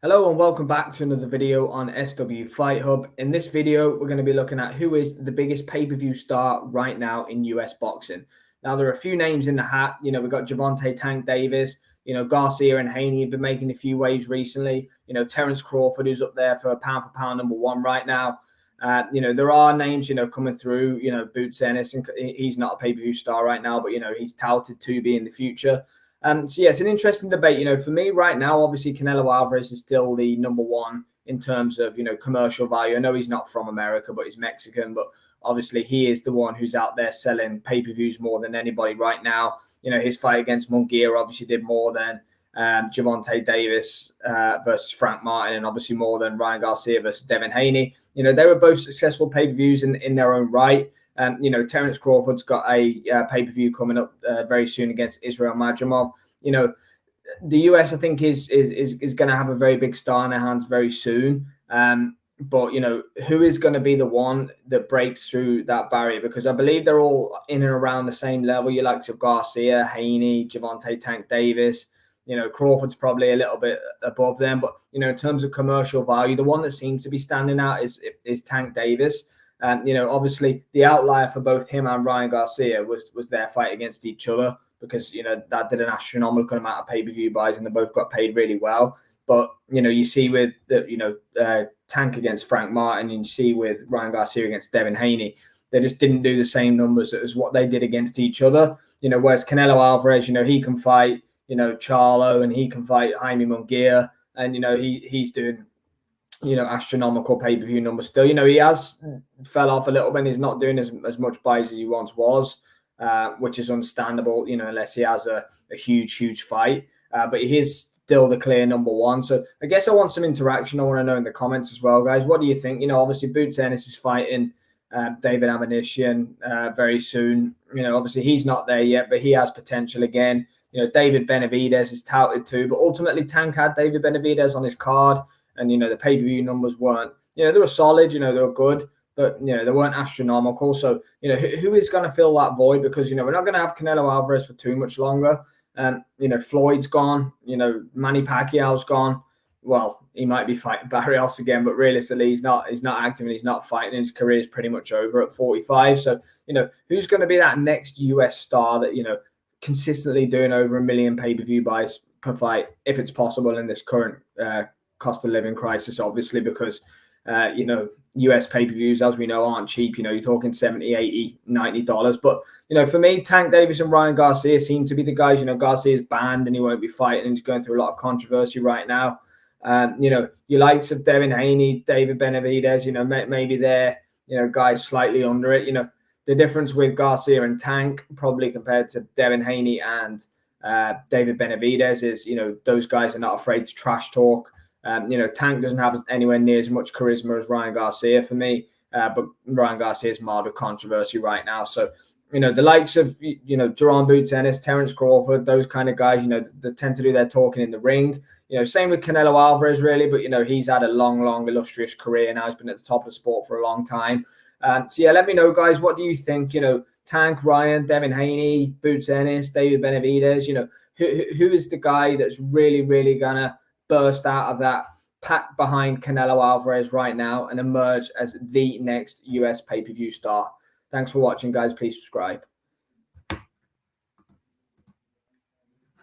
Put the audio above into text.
Hello and welcome back to another video on SW Fight Hub. In this video, we're going to be looking at who is the biggest pay-per-view star right now in US boxing. Now, there are a few names in the hat. We've got Gervonta Tank Davis, Garcia and Haney have been making a few waves recently. Terence Crawford, who's up there for pound number one right now. There are names, coming through, Boots Ennis, and he's not a pay-per-view star right now, but, he's touted to be in the future. So, yeah, it's an interesting debate. For me right now, obviously, Canelo Alvarez is still the number one in terms of, commercial value. I know he's not from America, but he's Mexican. But obviously, he is the one who's out there selling pay-per-views more than anybody right now. His fight against Munguia obviously did more than Gervonta Davis versus Frank Martin, and obviously more than Ryan Garcia versus Devin Haney. They were both successful pay-per-views in their own right. Terence Crawford's got a pay-per-view coming up very soon against Israel Madrimov. The US, I think, is going to have a very big star in their hands very soon. But, who is going to be the one that breaks through that barrier? Because I believe they're all in and around the same level. You likes of Garcia, Haney, Gervonta Tank Davis. Crawford's probably a little bit above them. But, in terms of commercial value, the one that seems to be standing out is Tank Davis. Obviously the outlier for both him and Ryan Garcia was their fight against each other, because, that did an astronomical amount of pay-per-view buys and they both got paid really well. But, you see with the, Tank against Frank Martin, and you see with Ryan Garcia against Devin Haney, they just didn't do the same numbers as what they did against each other. Whereas Canelo Alvarez, he can fight, Charlo, and he can fight Jaime Munguia, and, he's doing, astronomical pay-per-view numbers still. He has fell off a little bit. He's not doing as much buys as he once was, which is understandable, unless he has a huge fight. But he is still the clear number one. So I guess I want some interaction. I want to know in the comments as well, guys. What do you think? Obviously Boots Ennis is fighting David Ammunition very soon. Obviously he's not there yet, but he has potential again. David Benavidez is touted too, but ultimately Tank had David Benavidez on his card. And, the pay-per-view numbers weren't, they were solid, they were good, but, they weren't astronomical. So, who is going to fill that void? Because, we're not going to have Canelo Alvarez for too much longer. Floyd's gone, Manny Pacquiao's gone. Well, he might be fighting Barrios again, but realistically, he's not active and he's not fighting. His career is pretty much over at 45. So, who's going to be that next US star that, consistently doing over 1 million pay-per-view buys per fight, if it's possible in this current cost of living crisis, obviously, because US pay-per-views, as we know, aren't cheap. You're talking $70, $80, $90. But for me, Tank Davis and Ryan Garcia seem to be the guys. Garcia's banned and he won't be fighting, and he's going through a lot of controversy right now. Your likes of Devin Haney, David Benavidez, maybe they're guys slightly under it. The difference with Garcia and Tank, probably compared to Devin Haney and David Benavidez, is those guys are not afraid to trash talk. Tank doesn't have anywhere near as much charisma as Ryan Garcia for me, but Ryan Garcia is marred with controversy right now. So, the likes of, Jerome Boots Ennis, Terence Crawford, those kind of guys, they tend to do their talking in the ring. Same with Canelo Alvarez, really, but, he's had a long, illustrious career. Now he's been at the top of the sport for a long time. So, yeah, let me know, guys, what do you think? Tank, Ryan, Devin Haney, Boots Ennis, David Benavidez, who is the guy that's really going to burst out of that pack behind Canelo Alvarez right now and emerge as the next US pay-per-view star? Thanks for watching, guys. Please subscribe.